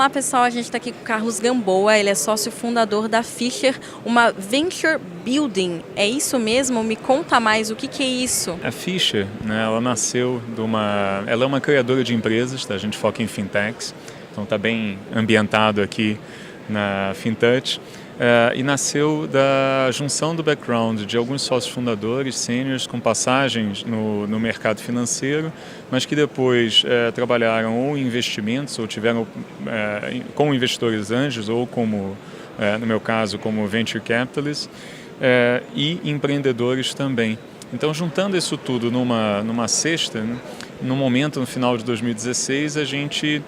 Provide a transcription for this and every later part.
Olá pessoal, a gente está aqui com o Carlos Gamboa, ele é sócio fundador da Fisher, uma Venture Building. É isso mesmo? Me conta mais, o que é isso? A Fisher, né, ela nasceu ela é uma criadora de empresas, tá? A gente foca em fintechs, então está bem ambientado aqui na Fintouch. E nasceu da junção do background de alguns sócios fundadores, sêniors, com passagens no mercado financeiro, mas que depois trabalharam ou em investimentos, ou tiveram como investidores anjos, ou como, no meu caso, como venture capitalists, e empreendedores também. Então, juntando isso tudo numa cesta, né, no momento, no final de 2016, a gente,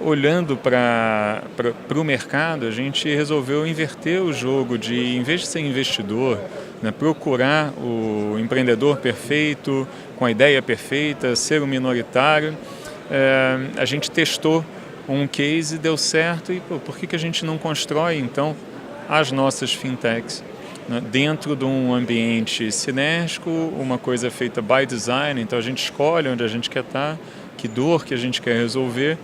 olhando para o mercado, a gente resolveu inverter o jogo de, em vez de ser investidor, né, procurar o empreendedor perfeito, com a ideia perfeita, ser um minoritário. A gente testou um case, deu certo, e por que a gente não constrói, então, as nossas fintechs, né, dentro de um ambiente sinérgico, uma coisa feita by design, então a gente escolhe onde a gente quer estar, que dor que a gente quer resolver,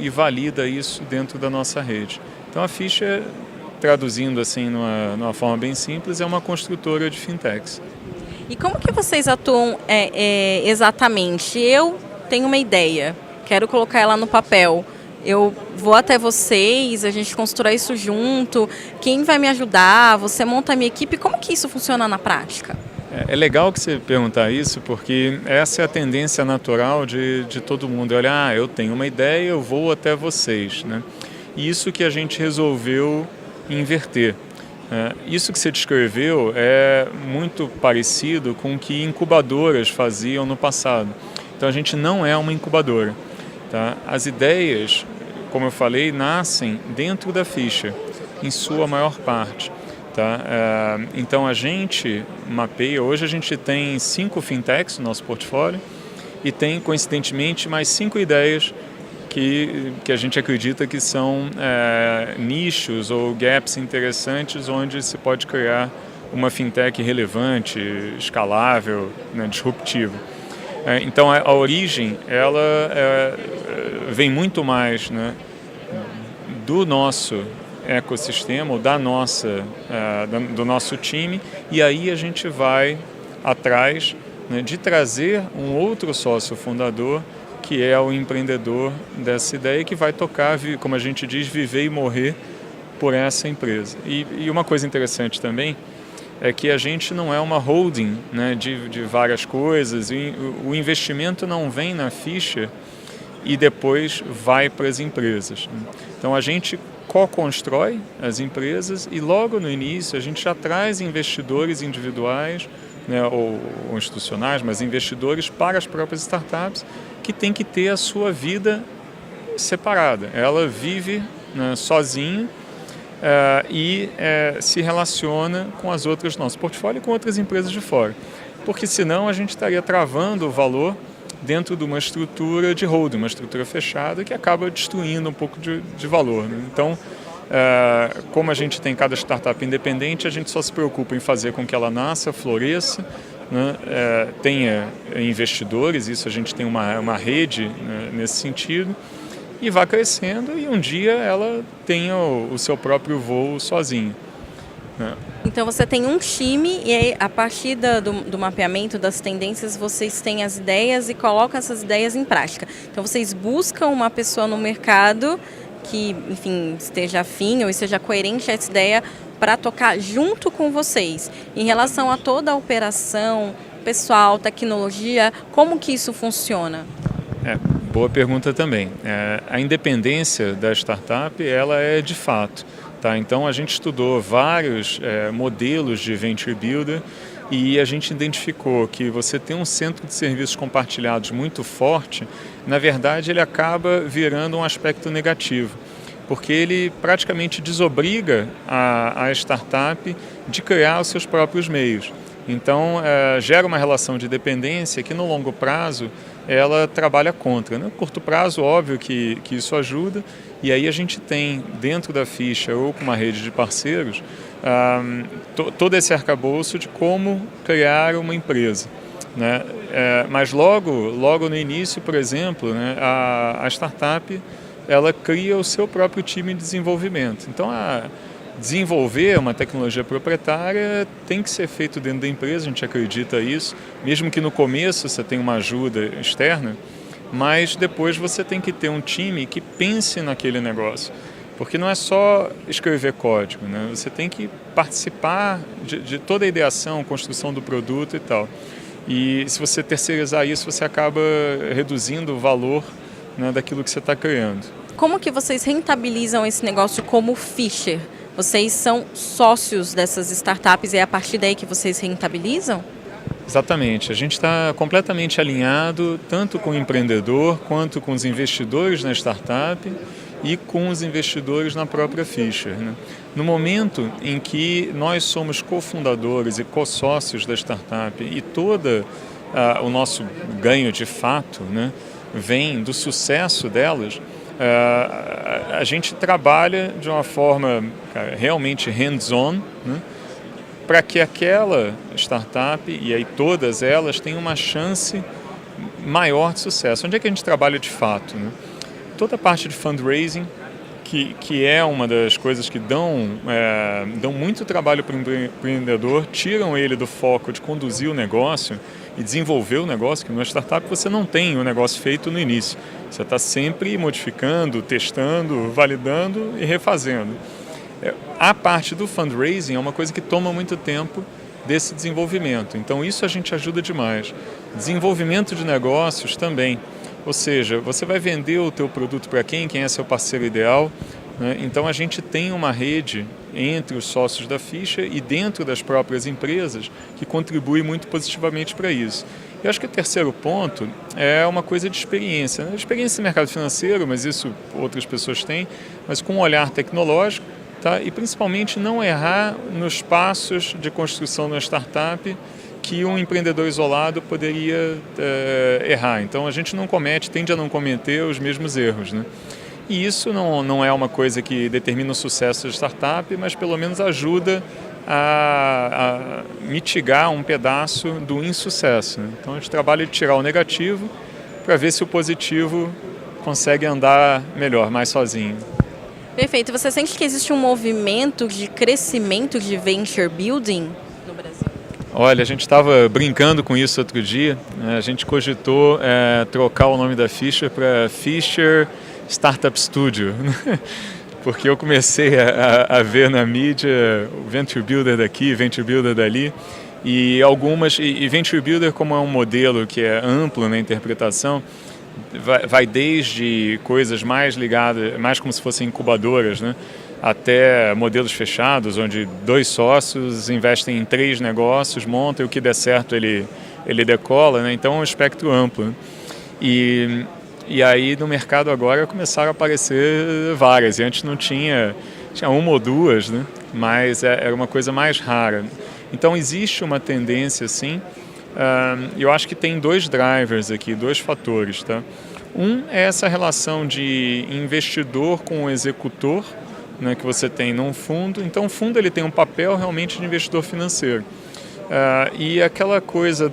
e valida isso dentro da nossa rede. Então a Fisher, traduzindo assim numa forma bem simples, é uma construtora de fintechs. E como que vocês atuam exatamente? Eu tenho uma ideia, quero colocar ela no papel. Eu vou até vocês, a gente constrói isso junto, quem vai me ajudar? Você monta a minha equipe, como que isso funciona na prática? É legal que você perguntar isso, porque essa é a tendência natural de todo mundo. Olha, eu tenho uma ideia, eu vou até vocês, né? E isso que a gente resolveu inverter. Isso que você descreveu é muito parecido com o que incubadoras faziam no passado. Então a gente não é uma incubadora. Tá? As ideias, como eu falei, nascem dentro da Fisher, em sua maior parte. Tá? Então a gente mapeia, hoje a gente tem 5 fintechs no nosso portfólio e tem, coincidentemente, mais 5 ideias que a gente acredita que são nichos ou gaps interessantes onde se pode criar uma fintech relevante, escalável, né, disruptiva. Então a origem ela vem muito mais, né, do nosso ecossistema, ou do nosso time, e aí a gente vai atrás, né, de trazer um outro sócio fundador, que é o empreendedor dessa ideia, que vai tocar, como a gente diz, viver e morrer por essa empresa. E uma coisa interessante também é que a gente não é uma holding, né, de várias coisas, e o investimento não vem na Fisher e depois vai para as empresas. Então a gente co-constrói as empresas e logo no início a gente já traz investidores individuais, né, ou institucionais, mas investidores para as próprias startups, que tem que ter a sua vida separada. Ela vive, né, sozinha, e se relaciona com as outras do nosso portfólio e com outras empresas de fora. Porque senão a gente estaria travando o valor dentro de uma estrutura de holding, uma estrutura fechada, que acaba destruindo um pouco de valor, né? Então, como a gente tem cada startup independente, a gente só se preocupa em fazer com que ela nasça, floresça, né, tenha investidores, isso a gente tem uma rede, né, nesse sentido, e vá crescendo, e um dia ela tenha o seu próprio voo sozinha, né? Então você tem um time e aí, a partir do mapeamento das tendências, vocês têm as ideias e colocam essas ideias em prática. Então vocês buscam uma pessoa no mercado que, enfim, esteja afim ou esteja coerente a essa ideia para tocar junto com vocês. Em relação a toda a operação, pessoal, tecnologia, como que isso funciona? Boa pergunta também. A independência da startup, ela é de fato. Tá? Então a gente estudou vários modelos de Venture Builder e a gente identificou que você tem um centro de serviços compartilhados muito forte, na verdade ele acaba virando um aspecto negativo, porque ele praticamente desobriga a startup de criar os seus próprios meios. Então gera uma relação de dependência que no longo prazo ela trabalha contra. No curto prazo, óbvio que isso ajuda, e aí a gente tem dentro da Fisher ou com uma rede de parceiros todo esse arcabouço de como criar uma empresa, né? Mas logo no início, por exemplo, né, a startup ela cria o seu próprio time de desenvolvimento. Então, desenvolver uma tecnologia proprietária tem que ser feito dentro da empresa, a gente acredita nisso, mesmo que no começo você tenha uma ajuda externa, mas depois você tem que ter um time que pense naquele negócio. Porque não é só escrever código, né? Você tem que participar de toda a ideação, construção do produto e tal. E se você terceirizar isso, você acaba reduzindo o valor, né, daquilo que você está criando. Como que vocês rentabilizam esse negócio como Fischer? Vocês são sócios dessas startups e é a partir daí que vocês rentabilizam? Exatamente. A gente está completamente alinhado tanto com o empreendedor quanto com os investidores na startup e com os investidores na própria Fischer, né? No momento em que nós somos cofundadores e co-sócios da startup e todo o nosso ganho de fato, né, vem do sucesso delas, a gente trabalha de uma forma realmente hands-on, né, para que aquela startup e aí todas elas tenham uma chance maior de sucesso. Onde é que a gente trabalha de fato, né? Toda a parte de fundraising, que é uma das coisas que dão muito trabalho para o empreendedor, tiram ele do foco de conduzir o negócio e desenvolver o negócio, que numa startup você não tem o negócio feito no início. Você está sempre modificando, testando, validando e refazendo. A parte do fundraising é uma coisa que toma muito tempo desse desenvolvimento. Então isso a gente ajuda demais. Desenvolvimento de negócios também. Ou seja, você vai vender o teu produto para quem é seu parceiro ideal, né? Então a gente tem uma rede entre os sócios da Fischer e dentro das próprias empresas que contribui muito positivamente para isso. Eu acho que o terceiro ponto é uma coisa de experiência, né? Experiência no mercado financeiro, mas isso outras pessoas têm, mas com um olhar tecnológico, tá? E principalmente não errar nos passos de construção de uma startup que um empreendedor isolado poderia errar. Então a gente tende a não cometer os mesmos erros, né? E isso não é uma coisa que determina o sucesso da startup, mas pelo menos ajuda a mitigar um pedaço do insucesso, né? Então a gente trabalha de tirar o negativo para ver se o positivo consegue andar melhor, mais sozinho. Perfeito. Você sente que existe um movimento de crescimento de venture building no Brasil? Olha, a gente estava brincando com isso outro dia, né? A gente cogitou trocar o nome da Fischer para Fischer Startup Studio, porque eu comecei a ver na mídia o Venture Builder daqui, Venture Builder dali, e Venture Builder como é um modelo que é amplo na interpretação, vai desde coisas mais ligadas, mais como se fossem incubadoras, né, até modelos fechados, onde 2 sócios investem em 3 negócios, montam e o que der certo ele decola, né? Então é um espectro amplo, né? E aí no mercado agora começaram a aparecer várias, e antes não tinha uma ou duas, né? Mas era uma coisa mais rara. Então existe uma tendência, sim. Eu acho que tem 2 drivers aqui, 2 fatores, tá? Um é essa relação de investidor com o executor, né, que você tem num fundo. Então o fundo ele tem um papel realmente de investidor financeiro. E aquela coisa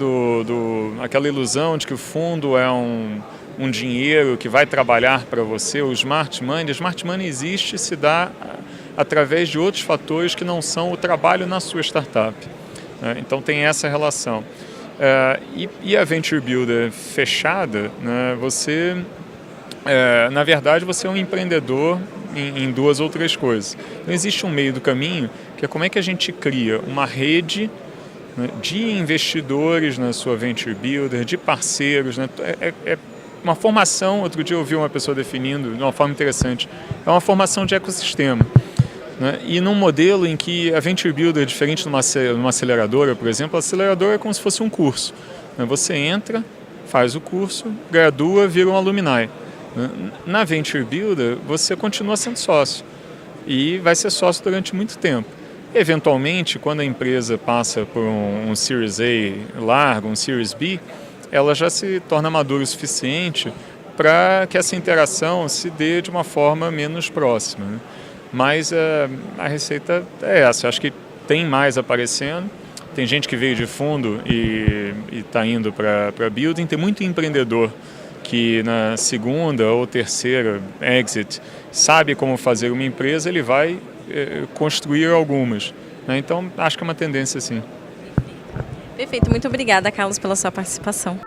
aquela ilusão de que o fundo é um dinheiro que vai trabalhar para você, o smart money existe, se dá através de outros fatores que não são o trabalho na sua startup, né? Então tem essa relação. E a Venture Builder fechada, né, na verdade você é um empreendedor em 2 ou 3 coisas. Então existe um meio do caminho, que é como é que a gente cria uma rede, né, de investidores na sua Venture Builder, de parceiros, né? Uma formação, outro dia eu ouvi uma pessoa definindo de uma forma interessante, é uma formação de ecossistema, né? E num modelo em que a Venture Builder, diferente de uma aceleradora, por exemplo, a aceleradora é como se fosse um curso, né? Você entra, faz o curso, gradua, vira um alumni. Na Venture Builder, você continua sendo sócio e vai ser sócio durante muito tempo. Eventualmente, quando a empresa passa por um Series A largo, um Series B, ela já se torna madura o suficiente para que essa interação se dê de uma forma menos próxima, né? Mas a receita é essa. Eu acho que tem mais aparecendo. Tem gente que veio de fundo e está indo para building. Tem muito empreendedor que na segunda ou terceira exit sabe como fazer uma empresa, ele vai construir algumas, né? Então, acho que é uma tendência sim. Perfeito, muito obrigada, Carlos, pela sua participação.